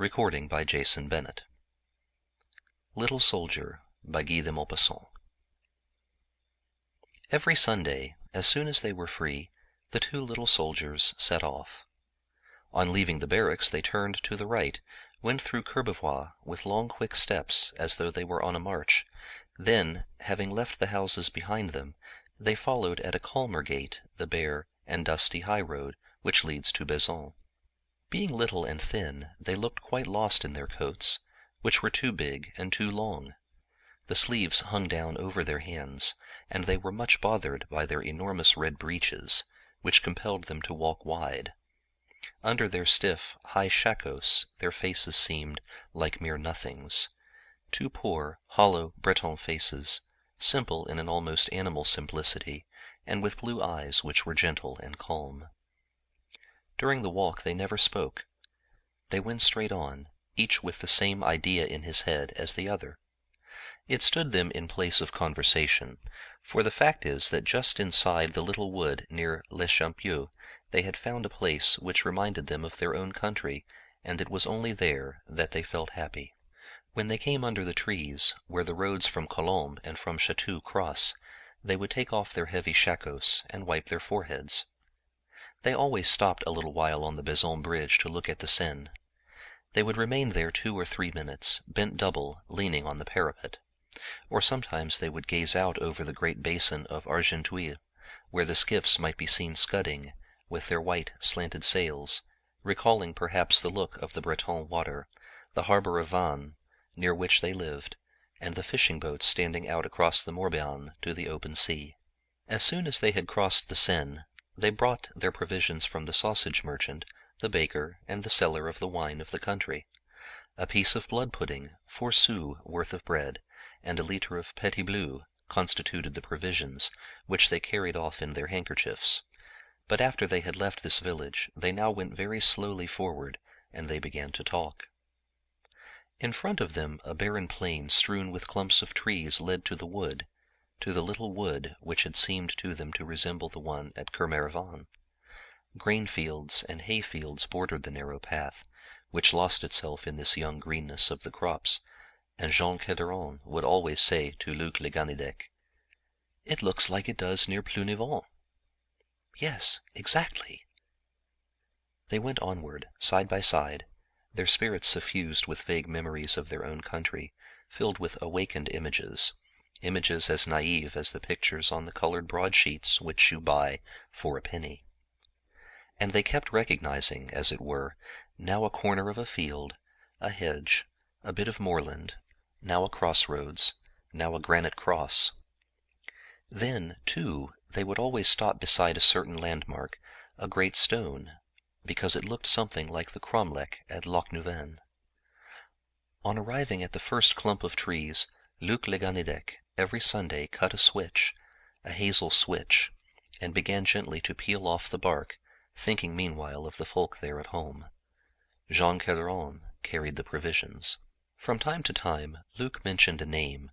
Recording by Jason Bennett. Little Soldier by Guy de Maupassant. Every Sunday, as soon as they were free, the two little soldiers set off. On leaving the barracks, they turned to the right, went through Courbevoie with long quick steps as though they were on a march. Then, having left the houses behind them, they followed at a calmer gait the bare and dusty high road which leads to Bezons. Being little and thin, they looked quite lost in their coats, which were too big and too long. The sleeves hung down over their hands, and they were much bothered by their enormous red breeches, which compelled them to walk wide. Under their stiff, high shakos, their faces seemed like mere nothings. Two poor, hollow Breton faces, simple in an almost animal simplicity, and with blue eyes which were gentle and calm. During the walk they never spoke. They went straight on, each with the same idea in his head as the other. It stood them in place of conversation, for the fact is that just inside the little wood near Les Champieux they had found a place which reminded them of their own country, and it was only there that they felt happy. When they came under the trees, where the roads from Colombes and from Chatou cross, they would take off their heavy shakos and wipe their foreheads. They always stopped a little while on the Bezons bridge to look at the Seine. They would remain there 2 or 3 minutes, bent double, leaning on the parapet. Or sometimes they would gaze out over the great basin of Argenteuil, where the skiffs might be seen scudding, with their white, slanted sails, recalling perhaps the look of the Breton water, the harbor of Vannes, near which they lived, and the fishing boats standing out across the Morbihan to the open sea. As soon as they had crossed the Seine, they brought their provisions from the sausage merchant, the baker, and the seller of the wine of the country. A piece of blood pudding, 4 sous worth of bread, and a litre of petit bleu constituted the provisions, which they carried off in their handkerchiefs. But after they had left this village, they now went very slowly forward, and they began to talk. In front of them a barren plain strewn with clumps of trees led to the little wood which had seemed to them to resemble the one at Kermervan. Grain fields and hay fields bordered the narrow path, which lost itself in this young greenness of the crops, and Jean Caderon would always say to Luc le Ganidec, "It looks like it does near Plounivon." "Yes, exactly." They went onward, side by side, their spirits suffused with vague memories of their own country, filled with awakened images as naive as the pictures on the colored broadsheets which you buy for a penny. And they kept recognizing, as it were, now a corner of a field, a hedge, a bit of moorland, now a crossroads, now a granite cross. Then, too, they would always stop beside a certain landmark, a great stone, because it looked something like the cromlech at Lochneuven. On arriving at the first clump of trees, Luc le Ganidec every Sunday cut a hazel switch, and began gently to peel off the bark, thinking meanwhile of the folk there at home. Jean Caderon carried the provisions. From time to time, Luc mentioned a name,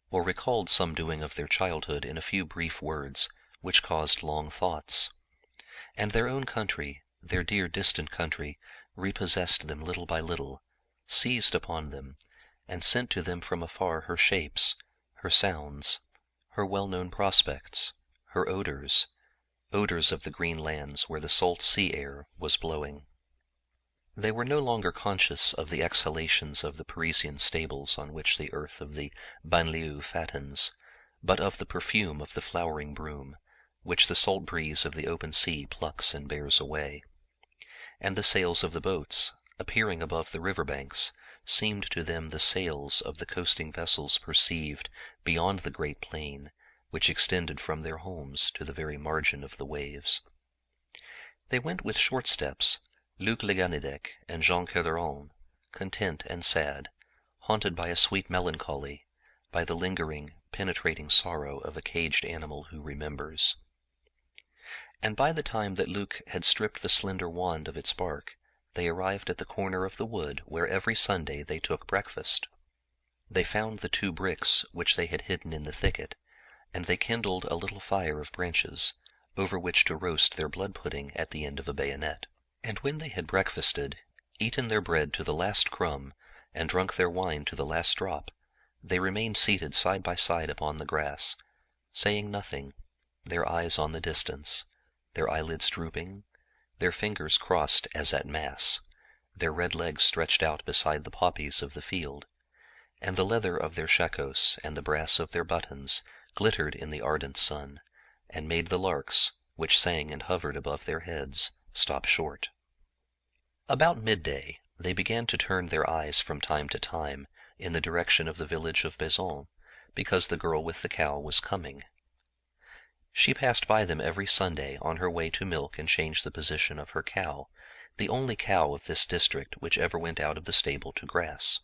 or recalled some doing of their childhood in a few brief words, which caused long thoughts. And their own country, their dear distant country, repossessed them little by little, seized upon them, and sent to them from afar her shapes, her sounds, her well-known prospects, her odors of the green lands where the salt sea air was blowing. They were no longer conscious of the exhalations of the Parisian stables on which the earth of the banlieue fattens, but of the perfume of the flowering broom, which the salt breeze of the open sea plucks and bears away. And the sails of the boats, appearing above the river banks, seemed to them the sails of the coasting vessels perceived beyond the great plain, which extended from their homes to the very margin of the waves. They went with short steps, Luc le Ganidec and Jean Caderon, content and sad, haunted by a sweet melancholy, by the lingering, penetrating sorrow of a caged animal who remembers. And by the time that Luc had stripped the slender wand of its bark, they arrived at the corner of the wood where every Sunday they took breakfast. They found the 2 bricks which they had hidden in the thicket, and they kindled a little fire of branches, over which to roast their blood pudding at the end of a bayonet. And when they had breakfasted, eaten their bread to the last crumb, and drunk their wine to the last drop, they remained seated side by side upon the grass, saying nothing, their eyes on the distance, their eyelids drooping, their fingers crossed as at mass, their red legs stretched out beside the poppies of the field, and the leather of their shakos and the brass of their buttons glittered in the ardent sun, and made the larks, which sang and hovered above their heads, stop short. About midday they began to turn their eyes from time to time in the direction of the village of Bezons, because the girl with the cow was coming. She passed by them every Sunday on her way to milk and change the position of her cow, the only cow of this district which ever went out of the stable to grass.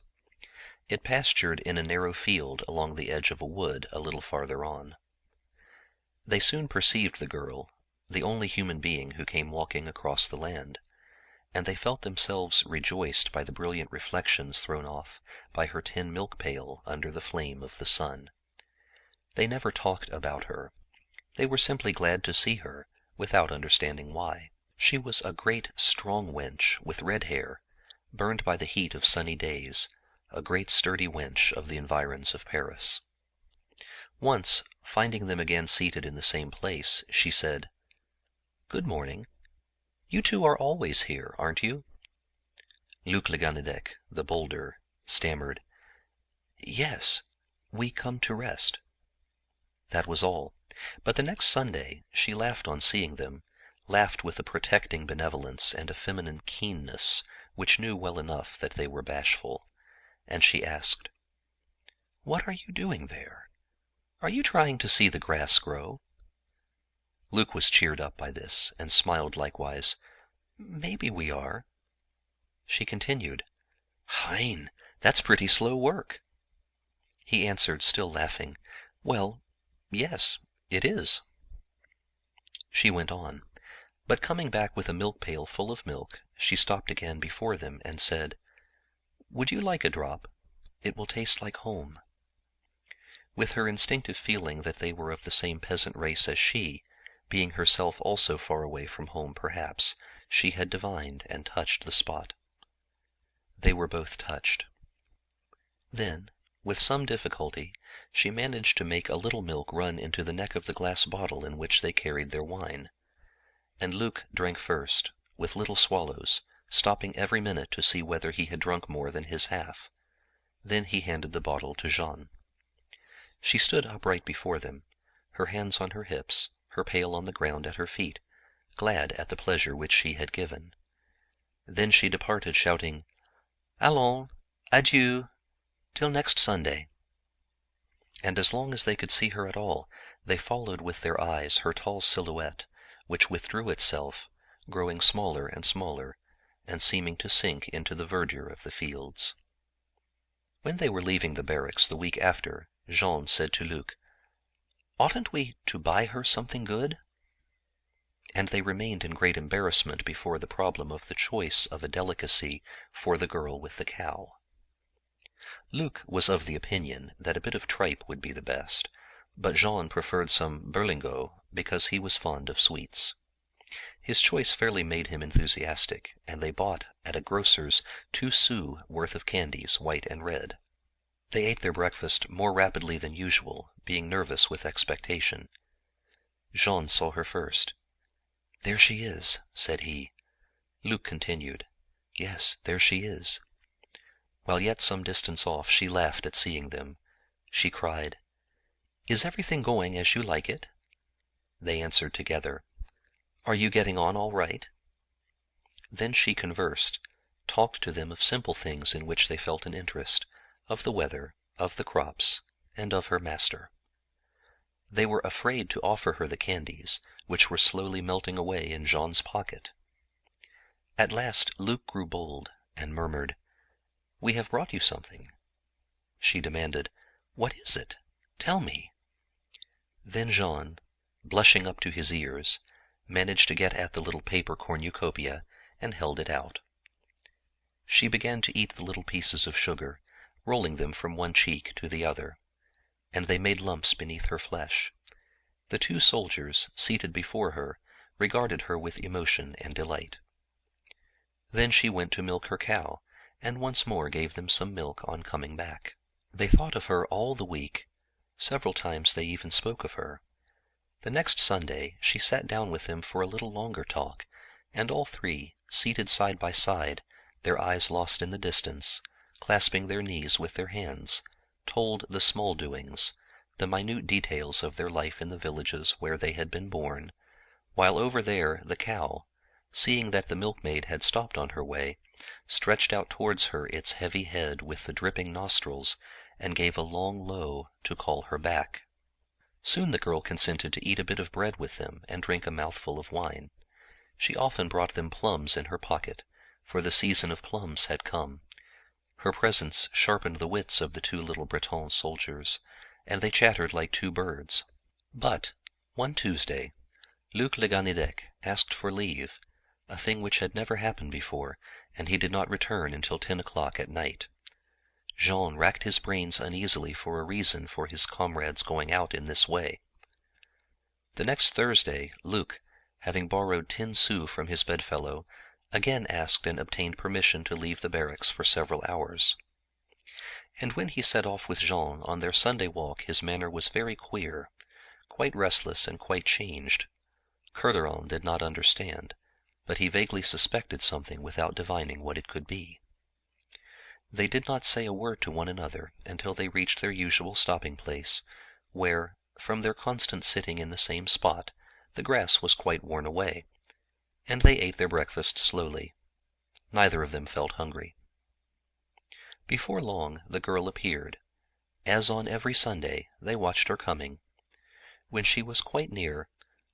It pastured in a narrow field along the edge of a wood a little farther on. They soon perceived the girl, the only human being who came walking across the land, and they felt themselves rejoiced by the brilliant reflections thrown off by her tin milk pail under the flame of the sun. They never talked about her. They were simply glad to see her, without understanding why. She was a great, strong wench with red hair, burned by the heat of sunny days, a great sturdy wench of the environs of Paris. Once, finding them again seated in the same place, she said, "Good morning. You two are always here, aren't you?" Luc le Ganidec, the bolder, stammered, "Yes, we come to rest." That was all. But the next Sunday she laughed on seeing them, laughed with a protecting benevolence and a feminine keenness which knew well enough that they were bashful, and she asked, "What are you doing there? Are you trying to see the grass grow?" Luc was cheered up by this, and smiled likewise. "Maybe we are." She continued, "Hein, that's pretty slow work." He answered, still laughing, "Well, yes, it is." She went on, but coming back with a milk pail full of milk, she stopped again before them and said, "Would you like a drop? It will taste like home." With her instinctive feeling that they were of the same peasant race as she, being herself also far away from home perhaps, she had divined and touched the spot. They were both touched. Then, with some difficulty, she managed to make a little milk run into the neck of the glass bottle in which they carried their wine, and Luc drank first, with little swallows, stopping every minute to see whether he had drunk more than his half. Then he handed the bottle to Jean. She stood upright before them, her hands on her hips, her pail on the ground at her feet, glad at the pleasure which she had given. Then she departed, shouting, "Allons, adieu, till next Sunday." And as long as they could see her at all, they followed with their eyes her tall silhouette, which withdrew itself, growing smaller and smaller, and seeming to sink into the verdure of the fields. When they were leaving the barracks the week after, Jean said to Luc, "Oughtn't we to buy her something good?" And they remained in great embarrassment before the problem of the choice of a delicacy for the girl with the cow. Luc was of the opinion that a bit of tripe would be the best, but Jean preferred some berlingot because he was fond of sweets. His choice fairly made him enthusiastic, and they bought at a grocer's 2 sous worth of candies, white and red. They ate their breakfast more rapidly than usual, being nervous with expectation. Jean saw her first. "There she is," said he. Luc continued, "Yes, there she is." While yet some distance off, she laughed at seeing them. She cried, "Is everything going as you like it?" They answered together, "Are you getting on all right?" Then she conversed, talked to them of simple things in which they felt an interest, of the weather, of the crops, and of her master. They were afraid to offer her the candies, which were slowly melting away in Jean's pocket. At last Luc grew bold, and murmured, "We have brought you something." She demanded, "What is it? Tell me." Then Jean, blushing up to his ears, managed to get at the little paper cornucopia and held it out. She began to eat the little pieces of sugar, rolling them from one cheek to the other, and they made lumps beneath her flesh. The 2 soldiers, seated before her, regarded her with emotion and delight. Then she went to milk her cow, and once more gave them some milk on coming back. They thought of her all the week. Several times they even spoke of her. The next Sunday she sat down with them for a little longer talk, and all three, seated side by side, their eyes lost in the distance, clasping their knees with their hands, told the small doings, the minute details of their life in the villages where they had been born, while over there the cow, seeing that the milkmaid had stopped on her way, stretched out towards her its heavy head with the dripping nostrils, and gave a long low to call her back. Soon the girl consented to eat a bit of bread with them and drink a mouthful of wine. She often brought them plums in her pocket, for the season of plums had come. Her presence sharpened the wits of the two little Breton soldiers, and they chattered like two birds. But one Tuesday, Luc le Ganidec asked for leave, a thing which had never happened before, and he did not return until 10 o'clock at night. Jean racked his brains uneasily for a reason for his comrades going out in this way. The next Thursday, Luc, having borrowed 10 sous from his bedfellow, again asked and obtained permission to leave the barracks for several hours. And when he set off with Jean on their Sunday walk, his manner was very queer, quite restless and quite changed. Carteron did not understand, but he vaguely suspected something without divining what it could be. They did not say a word to one another until they reached their usual stopping place, where, from their constant sitting in the same spot, the grass was quite worn away, and they ate their breakfast slowly. Neither of them felt hungry. Before long the girl appeared. As on every Sunday, they watched her coming. When she was quite near,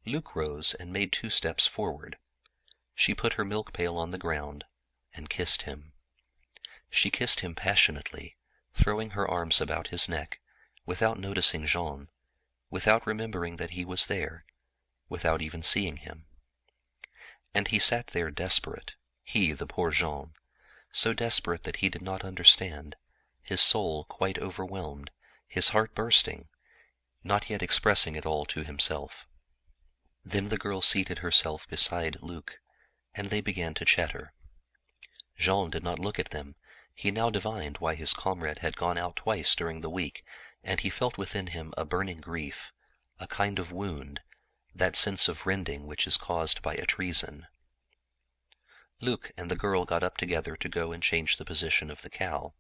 Luc rose and made 2 steps forward. She put her milk pail on the ground and kissed him. She kissed him passionately, throwing her arms about his neck, without noticing Jean, without remembering that he was there, without even seeing him. And he sat there desperate, he, the poor Jean, so desperate that he did not understand, his soul quite overwhelmed, his heart bursting, not yet expressing it all to himself. Then the girl seated herself beside Luc, and they began to chatter. Jean did not look at them. He now divined why his comrade had gone out twice during the week, and he felt within him a burning grief, a kind of wound, that sense of rending which is caused by a treason. Luc and the girl got up together to go and change the position of the cow.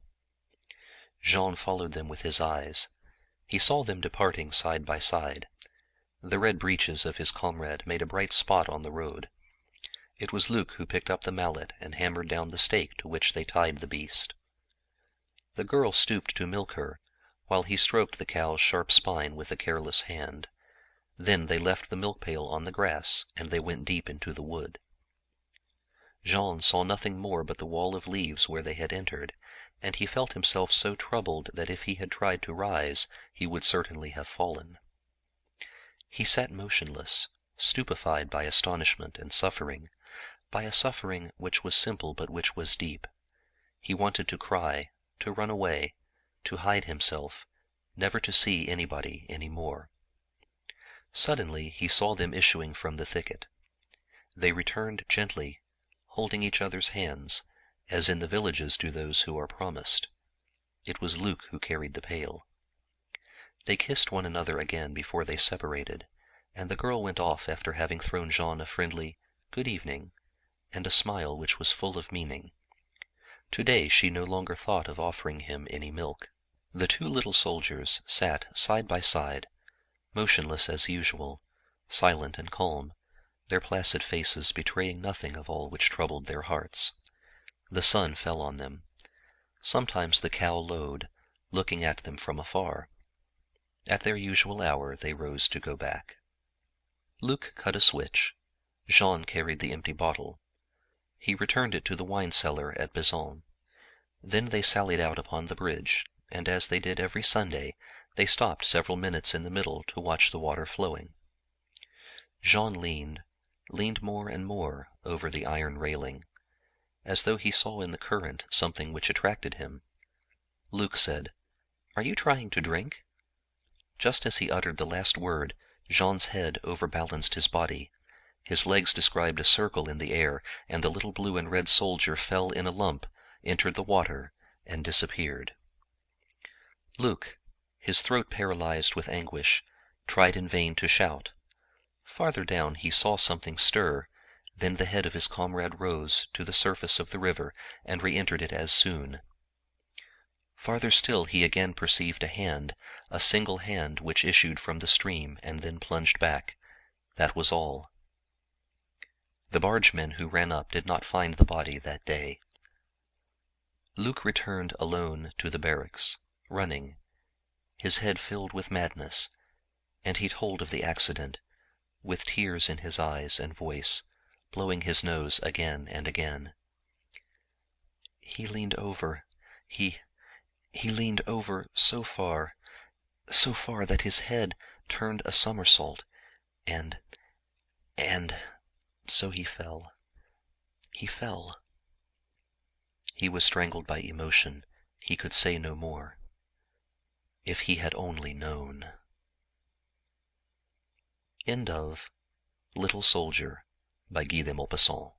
Jean followed them with his eyes. He saw them departing side by side. The red breeches of his comrade made a bright spot on the road. It was Luc who picked up the mallet and hammered down the stake to which they tied the beast. The girl stooped to milk her, while he stroked the cow's sharp spine with a careless hand. Then they left the milk pail on the grass, and they went deep into the wood. Jean saw nothing more but the wall of leaves where they had entered, and he felt himself so troubled that if he had tried to rise, he would certainly have fallen. He sat motionless, stupefied by astonishment and suffering, by a suffering which was simple but which was deep. He wanted to cry, to run away, to hide himself, never to see anybody any more. Suddenly he saw them issuing from the thicket. They returned gently, holding each other's hands, as in the villages do those who are promised. It was Luc who carried the pail. They kissed one another again before they separated, and the girl went off after having thrown Jean a friendly "good evening," and a smile which was full of meaning. Today she no longer thought of offering him any milk. The 2 little soldiers sat side by side, motionless as usual, silent and calm, their placid faces betraying nothing of all which troubled their hearts. The sun fell on them. Sometimes the cow lowed, looking at them from afar. At their usual hour they rose to go back. Luc cut a switch. Jean carried the empty bottle. He returned it to the wine cellar at Bezons. Then they sallied out upon the bridge, and as they did every Sunday, they stopped several minutes in the middle to watch the water flowing. Jean leaned more and more over the iron railing, as though he saw in the current something which attracted him. Luc said, "Are you trying to drink?" Just as he uttered the last word, Jean's head overbalanced his body, His legs described a circle in the air, and the little blue and red soldier fell in a lump, entered the water, and disappeared. Luke, his throat paralyzed with anguish, tried in vain to shout. Farther down he saw something stir, then the head of his comrade rose to the surface of the river and re-entered it as soon. Farther still he again perceived a single hand which issued from the stream and then plunged back. That was all. The bargemen who ran up did not find the body that day. Luke returned alone to the barracks, running, his head filled with madness, and he told of the accident, with tears in his eyes and voice, blowing his nose again and again. He leaned over, he leaned over so far that his head turned a somersault, and so he fell. He fell. He was strangled by emotion. He could say no more. If he had only known. End of Little Soldier by Guy de Maupassant.